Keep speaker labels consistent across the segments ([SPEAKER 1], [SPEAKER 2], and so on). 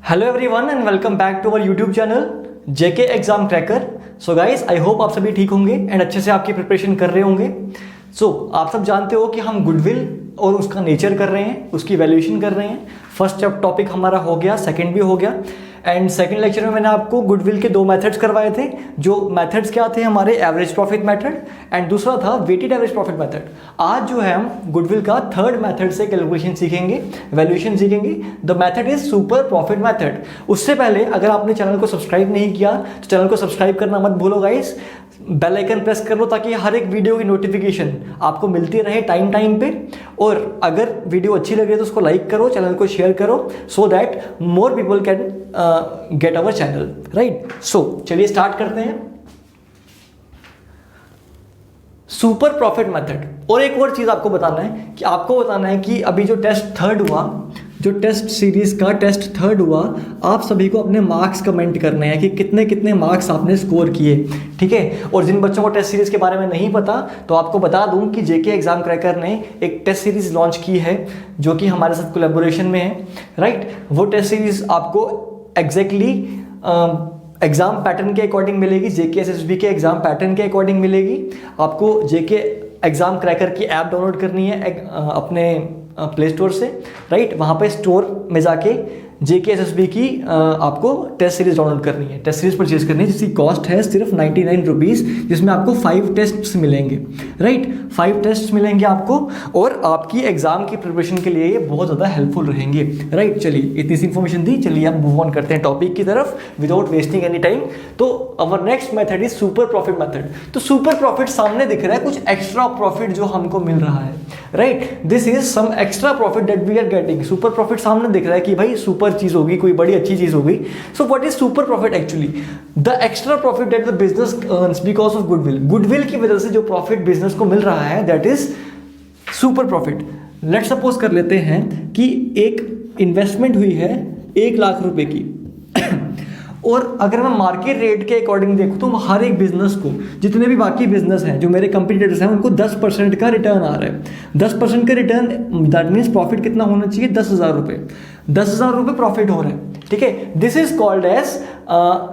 [SPEAKER 1] Hello everyone and welcome back to our YouTube channel JK exam cracker. So guys I hope आप सभी ठीक होंगे and अच्छे से आपकी प्रिपरेशन कर रहे होंगे। आप सब जानते हो कि हम गुडविल और उसका नेचर कर रहे हैं, उसकी वैल्यूएशन कर रहे हैं। फर्स्ट टॉपिक हमारा हो गया, सेकंड भी हो गया एंड सेकंड लेक्चर में मैंने आपको गुडविल के दो मेथड्स करवाए थे। जो मेथड्स क्या थे हमारे, एवरेज प्रॉफिट मेथड एंड दूसरा था वेटेड एवरेज प्रॉफिट मेथड। आज जो है हम गुडविल का थर्ड मेथड से कैलकुलेशन सीखेंगे, वैल्यूएशन सीखेंगे। The method is super profit method. उससे पहले अगर आपने चैनल को सब्सक्राइब नहीं किया तो चैनल को सब्सक्राइब करना मत भूलो गाइस। बेल आइकन प्रेस कर लो ताकि हर एक वीडियो की नोटिफिकेशन आपको मिलती रहे टाइम पे। और अगर वीडियो अच्छी लगे तो उसको लाइक करो, चैनल को शेयर करो so that more people can get our channel, right. चलिए स्टार्ट करते हैं। Super profit method. और एक और चीज आपको बताना है कि अभी जो टेस्ट थर्ड हुआ, जो टेस्ट सीरीज का टेस्ट थर्ड हुआ, आप सभी को अपने मार्क्स कमेंट करने हैं कि कितने कितने मार्क्स आपने स्कोर किए, ठीक है। और जिन बच्चों को टेस्ट सीरीज के बारे में नहीं पता तो आपको बता दूं कि जेके एग्जाम क्रैकर ने एक टेस्ट सीरीज लॉन्च की है जो कि हमारे साथ कोलैबोरेशन में है, राइट। वो टेस्ट सीरीज आपको एग्जैक्टली एग्जाम पैटर्न के अकॉर्डिंग मिलेगी, जेके एसएसबी के एग्जाम पैटर्न के अकॉर्डिंग मिलेगी। आपको जेके एग्जाम क्रैकर की ऐप डाउनलोड करनी है अपने प्ले स्टोर से, राइट। वहाँ पे स्टोर में जाके जेके एसएसबी की आपको टेस्ट सीरीज डाउनलोड करनी है, टेस्ट सीरीज परचेज करनी है, जिसकी कॉस्ट है सिर्फ 99 रुपीज़, जिसमें आपको 5 टेस्ट्स मिलेंगे, राइट। 5 टेस्ट्स मिलेंगे आपको और आपकी एग्जाम की प्रिपरेशन के लिए ये बहुत ज़्यादा हेल्पफुल रहेंगे, राइट। चलिए इतनी सी इन्फॉर्मेशन दी, चलिए हम मूव ऑन करते हैं टॉपिक की तरफ विदाउट वेस्टिंग एनी टाइम। तो our next method is super profit method. तो सुपर प्रॉफिट सामने दिख रहा है, कुछ एक्स्ट्रा प्रॉफिट जो हमको मिल रहा है, right. This is some extra profit that we are getting. Super profit सामने दिख रहा है कि भाई सुपर चीज होगी, कोई बड़ी अच्छी चीज होगी। So what is super profit actually? The extra profit that the business earns because of goodwill. Goodwill की वजह से जो प्रॉफिट बिजनेस को मिल रहा है that is super profit. Let's suppose कर लेते हैं कि एक इन्वेस्टमेंट हुई है 1 लाख रुपए की और अगर मैं मार्केट रेट के अकॉर्डिंग देखूँ तो हर एक बिजनेस को, जितने भी बाकी बिजनेस हैं जो मेरे कंपटीटर्स हैं, उनको 10% का रिटर्न आ रहा है। 10% का रिटर्न, दैट मीन्स प्रॉफिट कितना होना चाहिए? 10,000 रुपये। 10,000 रुपये प्रॉफिट हो रहा है, ठीक है। This is called as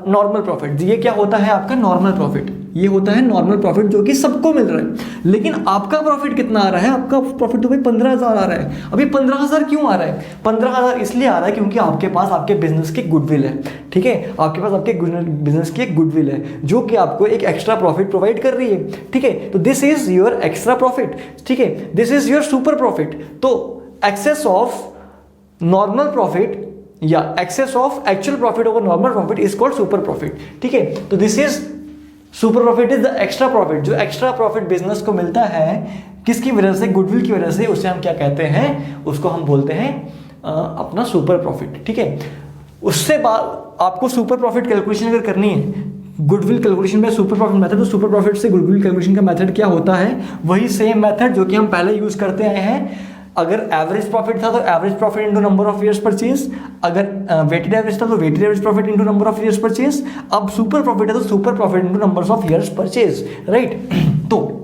[SPEAKER 1] normal profit. ये क्या होता है आपका? Normal profit. ये होता है नॉर्मल प्रॉफिट जो कि सबको मिल रहा है। लेकिन आपका प्रॉफिट कितना आ रहा है? आपका प्रॉफिट तो भाई 15,000 आ रहा है। अभी 15,000 क्यों आ रहा है? 15,000 इसलिए आ रहा है क्योंकि आपके पास आपके बिजनेस की गुडविल है, ठीक है। आपके पास आपके बिजनेस की एक गुडविल है जो कि आपको एक एक्स्ट्रा प्रॉफिट प्रोवाइड कर रही है, ठीक है। तो this is your extra profit, ठीक है। This is your super profit. तो एक्सेस ऑफ नॉर्मल प्रॉफिट या excess of actual profit over normal profit is called super profit, ठीक है। तो this is super profit is the extra profit. जो extra profit business को मिलता है किसकी वजह से? गुडविल की वजह से। उसे हम क्या कहते हैं? उसको हम बोलते हैं अपना सुपर प्रॉफिट, ठीक है। उससे बाद आपको सुपर प्रॉफिट कैलकुलेशन अगर करनी है, गुडविल कैलकुलेशन में सुपर प्रॉफिट मेथड, तो सुपर प्रॉफिट से गुडविल कैलकुलेशन का मेथड क्या होता है? वही सेम मेथड जो कि हम पहले यूज करते आए हैं। अगर एवरेज प्रॉफिट था तो average profit into number of years purchase, अगर वेटेड एवरेज था तो weighted average profit into number of years purchase. अब सुपर प्रॉफिट है तो super profit into numbers of years purchase, right. तो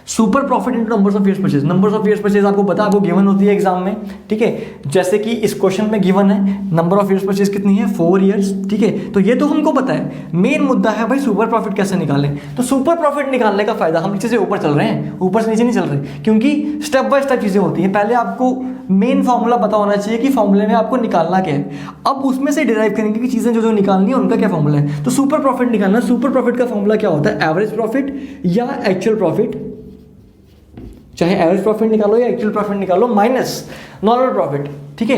[SPEAKER 1] super profit into numbers of years purchase. Numbers of years purchase आपको पता है, आपको गिवन होती है एग्जाम में, ठीक है। जैसे कि इस क्वेश्चन में गिवन है नंबर ऑफ ईयर्स परचेज कितनी है? 4 ईयर्स, ठीक है। तो ये तो हमको पता है। मेन मुद्दा है भाई सुपर प्रॉफिट कैसे निकालें। तो सुपर प्रॉफिट निकालने का फायदा, हम नीचे से ऊपर चल रहे हैं, ऊपर से नीचे नहीं चल रहे, क्योंकि स्टेप बाय स्टेप चीजें होती हैं। पहले आपको मेन फॉर्मूला पता होना चाहिए कि फॉर्मूले में आपको निकालना क्या है। अब उसमें से डिराइव करेंगे कि चीजें जो निकालनी है उनका क्या फॉर्मूला है। तो सुपर प्रॉफिट निकालना, सुपर प्रॉफिट का फॉर्मूला क्या होता है? एवरेज प्रॉफिट या एक्चुअल प्रॉफिट, चाहे एवरेज प्रॉफिट निकालो या एक्चुअल प्रॉफिट निकालो, माइनस नॉर्मल प्रॉफिट, ठीक है।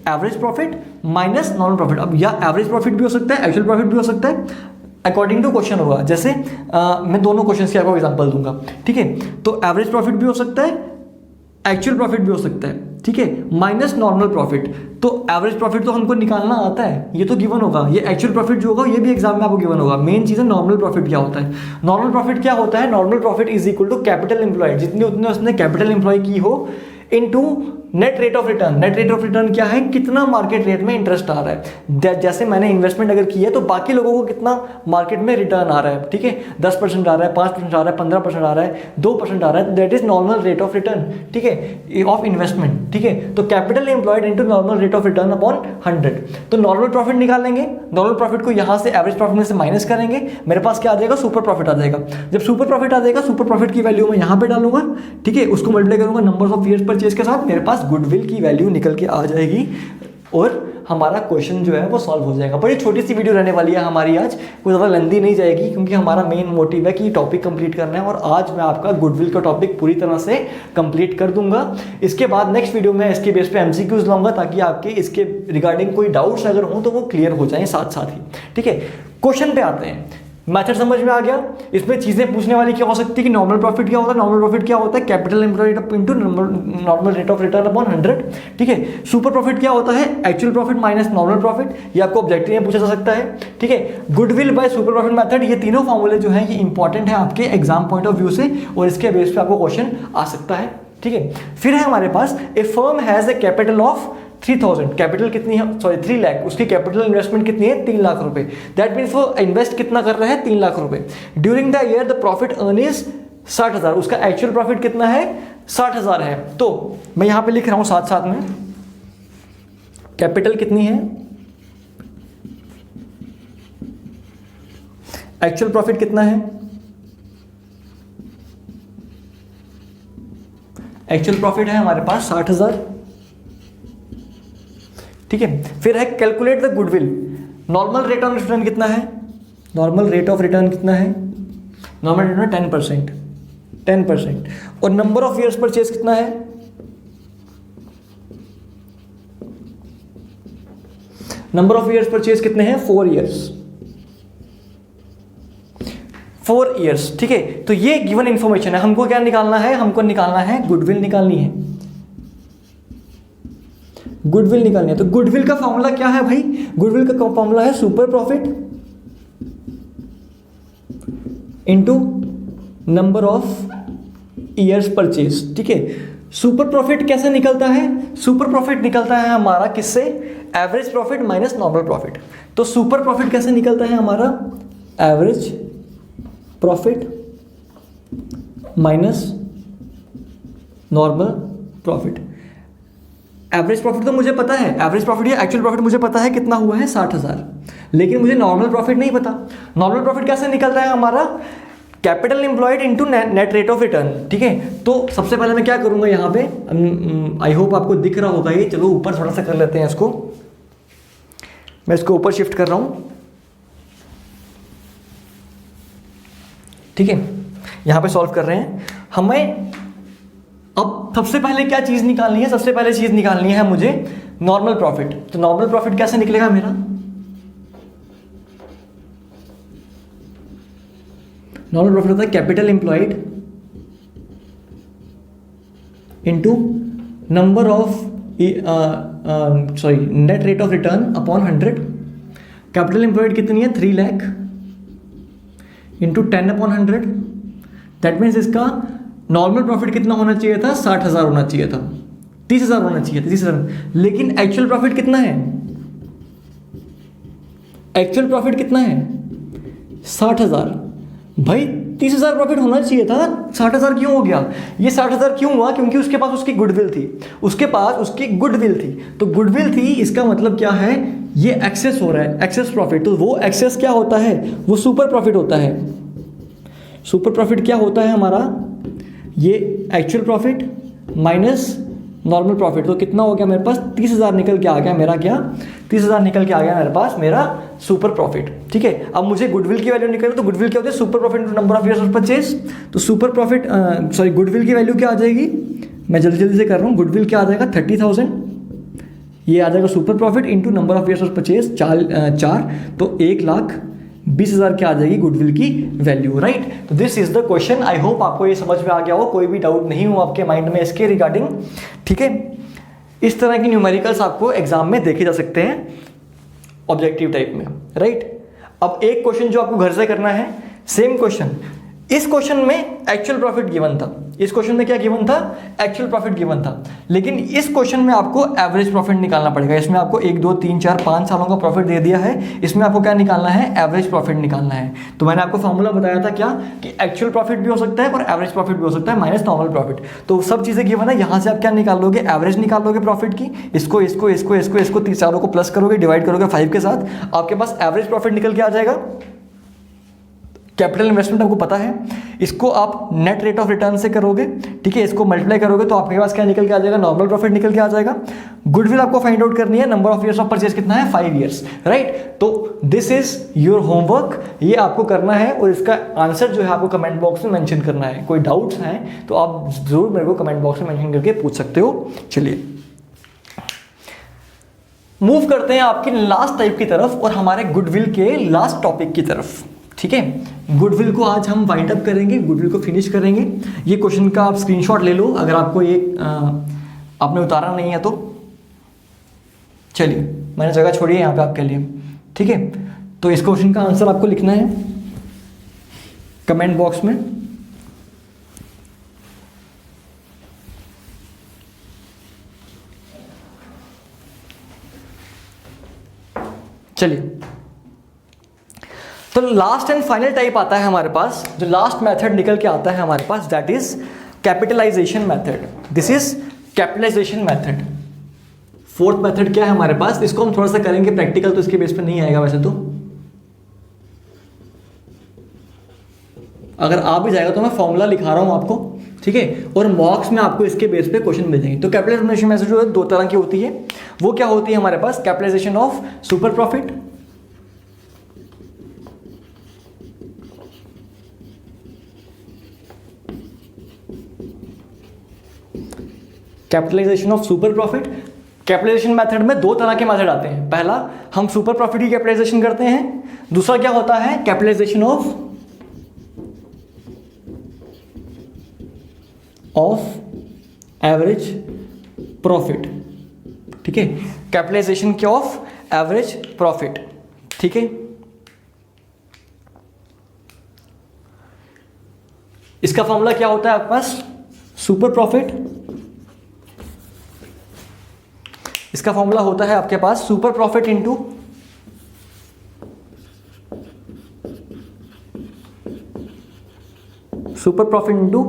[SPEAKER 1] Average profit minus normal profit. अब या एवरेज प्रॉफिट भी हो सकता है, एक्चुअल प्रॉफिट भी हो सकता है, अकॉर्डिंग टू क्वेश्चन होगा। जैसे मैं दोनों क्वेश्चन के आपको एग्जांपल दूंगा, ठीक है। तो एवरेज प्रॉफिट भी हो सकता है, एक्चुअल प्रॉफिट भी हो सकता है, ठीक है, माइनस नॉर्मल प्रॉफिट। तो एवरेज प्रॉफिट तो हमको निकालना आता है, ये तो गिवन होगा। ये एक्चुअल प्रॉफिट जो होगा ये भी एग्जाम में आपको गिवन होगा। मेन चीज़ है नॉर्मल प्रॉफिट क्या होता है। नॉर्मल प्रॉफिट क्या होता है? Normal profit is equal to capital employed, जितनी उतने उसने कैपिटल एम्प्लॉय की हो, into net rate of return, net rate of return क्या है, कितना मार्केट रेट में इंटरेस्ट आ रहा है। जैसे मैंने इन्वेस्टमेंट अगर की है तो बाकी लोगों को कितना मार्केट में रिटर्न आ रहा है, ठीक है, 10% आ रहा है, 5% आ रहा है, 15% आ रहा है, 2% आ रहा है, that is normal rate of return, ठीक है, ऑफ इन्वेस्टमेंट, ठीक है। तो capital employed into normal rate of return upon 100, तो नॉर्मल प्रॉफिट निकालेंगे, नॉर्मल प्रॉफिट को यहाँ से एवरेज प्रॉफिट में से माइनस करेंगे, मेरे पास क्या आ जाएगा, सुपर प्रॉफिट आ जाएगा। जब सुपर प्रॉफिट आ जाएगा, सुपर प्रॉफिट की वैल्यू मैं यहाँ पे डालूंगा, ठीक है, उसको मल्टीप्लाई करूंगा नंबर ऑफ ईयर्स परचेज के साथ, मेरे पास गुडविल की वैल्यू निकल के आ जाएगी और हमारा क्वेश्चन जो है वो सॉल्व हो जाएगा। बड़ी छोटी सी वीडियो रहने वाली है हमारी आज, कोई ज़्यादा लंबी नहीं जाएगी क्योंकि हमारा मेन मोटिव है कि टॉपिक कंप्लीट करना है और आज मैं आपका गुडविल का टॉपिक पूरी तरह से कंप्लीट कर दूंगा। इसके बाद नेक्स्ट वीडियो में इसके बेस पे एमसीक्यूज लाऊंगा ताकि आपके इसके रिगार्डिंग कोई डाउट्स अगर हो तो वो क्लियर हो जाएं साथ साथ ही, ठीक है। क्वेश्चन पे आते हैं, मैथड समझ में आ गया। इसमें चीज़ें पूछने वाली क्या हो सकती है कि नॉर्मल प्रॉफिट क्या होता है, नॉर्मल प्रॉफिट क्या होता है, capital employed into normal rate of return upon 100, ठीक है। सुपर प्रॉफिट क्या होता है, actual profit minus normal profit, ये आपको ऑब्जेक्टिव में पूछा जा सकता है, ठीक है। Goodwill by super profit method, ये तीनों फॉर्मूले जो हैं ये इंपॉर्टेंट है आपके एग्जाम पॉइंट ऑफ व्यू से और इसके बेस पे आपको क्वेश्चन आ सकता है, ठीक है। फिर है हमारे पास a firm has a capital of 3000, capital कितनी है, सॉरी 3 लाख, उसकी कैपिटल इन्वेस्टमेंट कितनी है, 3 लाख रुपए, दैट मीन्स वो इन्वेस्ट कितना कर रहा है, 3 लाख रुपए। During the year the profit earn is 60,000, उसका एक्चुअल प्रॉफिट कितना है, 60,000 है। तो मैं यहां पे लिख रहा हूं साथ साथ में, कैपिटल कितनी है, एक्चुअल प्रॉफिट कितना है, एक्चुअल प्रॉफिट है हमारे पास 60,000, ठीक है। फिर है calculate the goodwill, normal rate of return कितना है, नॉर्मल रेट ऑफ रिटर्न कितना है, नॉर्मल रिटर्न 10%, 10%, और नंबर ऑफ ईयर्स परचेज कितना है, नंबर ऑफ ईयर्स परचेज कितने हैं, 4 ईयर्स, 4 ईयर्स, ठीक है। तो ये गिवन इंफॉर्मेशन है, हमको क्या निकालना है, हमको निकालना है गुडविल निकालनी है, गुडविल निकालनी है। तो गुडविल का फॉर्मूला क्या है भाई, गुडविल का फॉर्मूला है super profit into number of years purchase, ठीक है। सुपर प्रॉफिट कैसे निकलता है, सुपर प्रॉफिट निकलता है हमारा किससे, average profit minus normal profit. तो सुपर प्रॉफिट कैसे निकलता है हमारा, average profit minus normal profit. Average profit तो मुझे पता है, एवरेज प्रॉफिट या एक्चुअल प्रॉफिट मुझे पता है कितना हुआ है, 60,000, लेकिन मुझे नॉर्मल प्रॉफिट नहीं पता। नॉर्मल प्रॉफिट कैसे निकलता है हमारा, capital employed into net rate of return, ठीक है। तो सबसे पहले मैं क्या करूंगा यहाँ पे, आई होप आपको दिख रहा होगा ये, चलो ऊपर थोड़ा सा कर लेते हैं इसको, मैं इसको ऊपर शिफ्ट कर रहा हूं, ठीक है। यहां पे सॉल्व कर रहे हैं हमें। अब सबसे पहले क्या चीज निकालनी है, सबसे पहले चीज निकालनी है मुझे नॉर्मल प्रॉफिट। तो नॉर्मल प्रॉफिट कैसे निकलेगा मेरा, नॉर्मल प्रॉफिट होता है capital employed into number of net rate of return upon 100। Capital employed कितनी है, 3 lakh into 10 upon 100, that means इसका नॉर्मल प्रॉफिट कितना होना चाहिए था, 60,000 होना चाहिए था, 30,000 होना चाहिए था, 30,000, लेकिन एक्चुअल प्रॉफिट कितना है, एक्चुअल प्रॉफिट कितना है, 60,000। भाई 30,000 प्रॉफिट होना चाहिए था, 60,000 क्यों हो गया, ये 60,000 क्यों हुआ, क्योंकि उसके पास उसकी गुडविल थी, उसके पास उसकी गुडविल थी। तो गुडविल थी, इसका मतलब क्या है, ये एक्सेस हो रहा है, एक्सेस प्रॉफिट। तो वो एक्सेस क्या होता है, वो सुपर प्रॉफिट होता है। सुपर प्रॉफिट क्या होता है हमारा, ये actual profit minus normal profit. तो कितना हो गया मेरे पास, 30,000 निकल के आ गया मेरा, क्या 30,000 निकल के आ गया मेरे पास मेरा सुपर प्रॉफिट, ठीक है। अब मुझे गुडविल की वैल्यू निकलनी, तो गुडविल क्या होती है, super profit number of years of purchase. तो सुपर प्रॉफिट सॉरी गुडविल की वैल्यू क्या आ जाएगी, मैं जल्दी जल्दी से कर रहा हूँ, गुडविल क्या आ जाएगा 30,000, ये आ जाएगा super profit into number of years of purchase 4, तो 1,20,000 क्या आ जाएगी गुडविल की वैल्यू, राइट। तो this is the question, I hope आपको ये समझ में आ गया हो, कोई भी डाउट नहीं हो आपके माइंड में इसके रिगार्डिंग, ठीक है। इस तरह की न्यूमेरिकल्स आपको एग्जाम में देखे जा सकते हैं ऑब्जेक्टिव टाइप में, राइट। अब एक क्वेश्चन जो आपको घर से करना है, सेम क्वेश्चन इस क्वेश्चन में एक्चुअल प्रॉफिट गिवन था, इस क्वेश्चन में क्या गिवन था, एक्चुअल प्रॉफिट गिवन था, लेकिन इस क्वेश्चन में आपको एवरेज प्रॉफिट निकालना पड़ेगा। इसमें आपको 1 2 3 4 5 सालों का प्रॉफिट दे दिया है, इसमें आपको क्या निकालना है, एवरेज प्रॉफिट निकालना है। तो मैंने आपको फॉर्मूला बताया था क्या, कि एक्चुअल प्रॉफिट भी हो सकता है और एवरेज प्रॉफिट भी हो सकता है माइनस नॉर्मल प्रॉफिट। तो सब चीज़ें गिवन है, यहाँ से आप क्या निकाल लोगे, एवरेज निकाल लोगे प्रॉफिट की, इसको इसको इसको इसको इसको चारों को प्लस करोगे, डिवाइड करोगे 5 के साथ, आपके पास एवरेज प्रॉफिट निकल के आ जाएगा। कैपिटल इन्वेस्टमेंट आपको पता है, इसको आप नेट रेट ऑफ रिटर्न से करोगे, ठीक है, इसको मल्टीप्लाई करोगे तो आपके पास क्या निकल के आ जाएगा, नॉर्मल प्रॉफिट निकल के आ जाएगा। गुडविल आपको फाइंड आउट करनी है, number of years of purchase कितना है, 5 ईयर्स, राइट। तो दिस इज योर होमवर्क, ये आपको करना है और इसका आंसर जो है आपको कमेंट बॉक्स में मेंशन करना है। कोई डाउट्स हैं तो आप जरूर मेरे को कमेंट बॉक्स में मेंशन करके पूछ सकते हो। चलिए मूव करते हैं आपकी लास्ट टाइप की तरफ और हमारे गुडविल के लास्ट टॉपिक की तरफ, ठीक है। गुडविल को आज हम वाइंड अप करेंगे, गुडविल को फिनिश करेंगे। ये क्वेश्चन का आप स्क्रीनशॉट ले लो अगर आपको ये आपने उतारा नहीं है तो। चलिए मैंने जगह छोड़ी है यहाँ पे आपके लिए, ठीक है। तो इस क्वेश्चन का आंसर आपको लिखना है कमेंट बॉक्स में। चलिए तो लास्ट एंड फाइनल टाइप आता है हमारे पास, जो लास्ट मेथड निकल के आता है हमारे पास, that is capitalisation method. This is capitalisation method. Fourth method क्या है हमारे पास, इसको हम थोड़ा सा करेंगे प्रैक्टिकल, तो इसके बेस पे नहीं आएगा वैसे तो। अगर आ भी जाएगा तो मैं फॉर्मूला लिखा रहा हूं आपको, ठीक है, और मॉक्स में आपको इसके बेस पे क्वेश्चन मिल जाएंगे। तो कैपिटलाइजेशन मेथड जो है 2 तरह की होती है। वो क्या होती है हमारे पास, capitalisation of super profit, capitalisation of super profit. Capitalisation method में 2 तरह के मेथड आते हैं। पहला हम सुपर प्रॉफिट की कैपिटलाइजेशन करते हैं, दूसरा क्या होता है, कैपिटलाइजेशन ऑफ एवरेज प्रॉफिट, ठीक है, कैपिटलाइजेशन क्या ऑफ एवरेज प्रॉफिट, ठीक है। इसका फॉर्मूला क्या होता है आपके पास, सुपर प्रॉफिट, इसका फॉर्मूला होता है आपके पास super profit into super profit into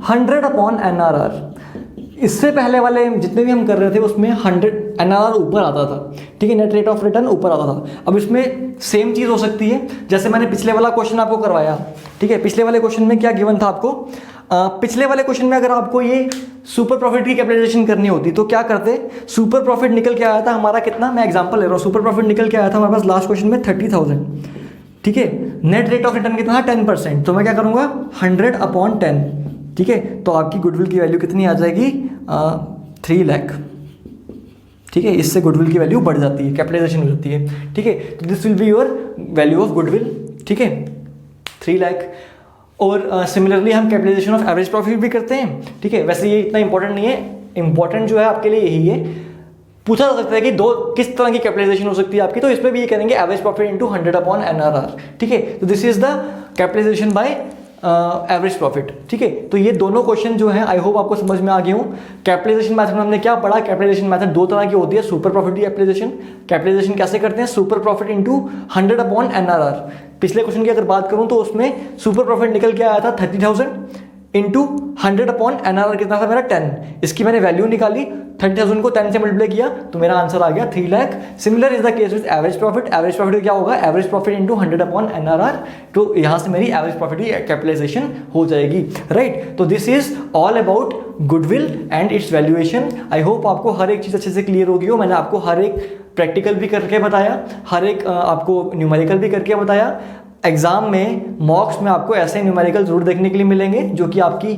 [SPEAKER 1] 100 upon NRR। इससे पहले वाले जितने भी हम कर रहे थे उसमें 100 NRR ऊपर आता था, ठीक है, नेट रेट ऑफ रिटर्न ऊपर आता था। अब इसमें सेम चीज हो सकती है, जैसे मैंने पिछले वाला क्वेश्चन आपको करवाया, ठीक है। पिछले वाले क्वेश्चन में क्या गिवन था आपको, पिछले वाले क्वेश्चन में अगर आपको ये सुपर प्रॉफिट की कैपिटलाइजेशन करनी होती तो क्या करते, सुपर प्रॉफिट निकल के आया था हमारा कितना, मैं एग्जांपल ले रहा हूँ, सुपर प्रॉफिट निकल के आया था हमारे पास लास्ट क्वेश्चन में 30,000, ठीक है। नेट रेट ऑफ रिटर्न कितना, 10%, तो मैं क्या करूँगा 100 अपॉन 10, ठीक है। तो आपकी गुडविल की वैल्यू कितनी आ जाएगी, 3 लाख, ठीक है। इससे गुडविल की वैल्यू बढ़ जाती है, कैपिटलाइजेशन हो जाती है, ठीक है। तो this will be your value of goodwill, ठीक है, 3 लाख। और सिमिलरली हम कैपिटलाइजेशन ऑफ एवरेज प्रॉफिट भी करते हैं, ठीक है। वैसे ये इतना इंपॉर्टेंट नहीं है, इंपॉर्टेंट जो है आपके लिए यही है, पूछा जा सकता है कि किस तरह की कैपिटलाइजेशन हो सकती है आपकी, तो इसमें भी ये करेंगे average profit into 100 upon NRR, ठीक है। तो this is the capitalization by average profit, ठीक है। तो ये दोनों क्वेश्चन जो है आई होप आपको समझ में आ गए हों। कैपिटलाइजेशन मेथड में हमने क्या पढ़ा, कैपिटलाइजेशन मेथड 2 तरह की होती है, सुपर प्रॉफिट की कैपिटलाइजेशन कैसे करते हैं, super profit into 100 upon NRR। पिछले क्वेश्चन की अगर बात करूं तो उसमें सुपर प्रॉफिट निकल के आया था 30,000 इंटू 100 अपॉन NRR कितना था मेरा 10। इसकी मैंने वैल्यू निकाली, 30,000 को 10 से मल्टीप्लाई किया तो मेरा आंसर आ गया 3 lakh. Similar is the case with average profit. Average profit क्या होगा, average profit into 100 upon NRR। तो यहाँ से मेरी एवरेज प्रॉफिट की कैपिटलाइजेशन हो जाएगी, राइट। तो this is all about goodwill and it's valuation. I hope आपको हर एक चीज़ अच्छे से क्लियर होगी हो। मैंने आपको हर एक प्रैक्टिकल भी करके बताया, हर एक आपको न्यूमेरिकल भी करके बताया। एग्जाम में मॉक्स में आपको ऐसे न्यूमेरिकल जरूर देखने के लिए मिलेंगे जो कि आपकी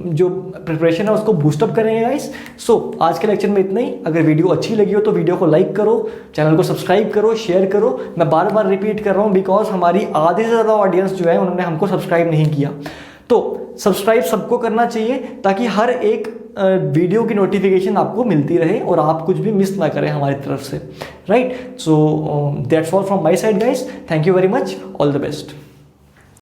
[SPEAKER 1] जो प्रिपरेशन है उसको बूस्टअप करेंगे गाइस। सो आज के लेक्चर में इतना ही। अगर वीडियो अच्छी लगी हो तो वीडियो को लाइक करो, चैनल को सब्सक्राइब करो, शेयर करो। मैं बार बार रिपीट कर रहा हूँ बिकॉज हमारी आधे से ज़्यादा ऑडियंस जो है उन्होंने हमको सब्सक्राइब नहीं किया। तो सब्सक्राइब सबको करना चाहिए ताकि हर एक वीडियो की नोटिफिकेशन आपको मिलती रहे और आप कुछ भी मिस ना करें हमारी तरफ से, right. So that's all from my side guys. Thank you very much, all the best.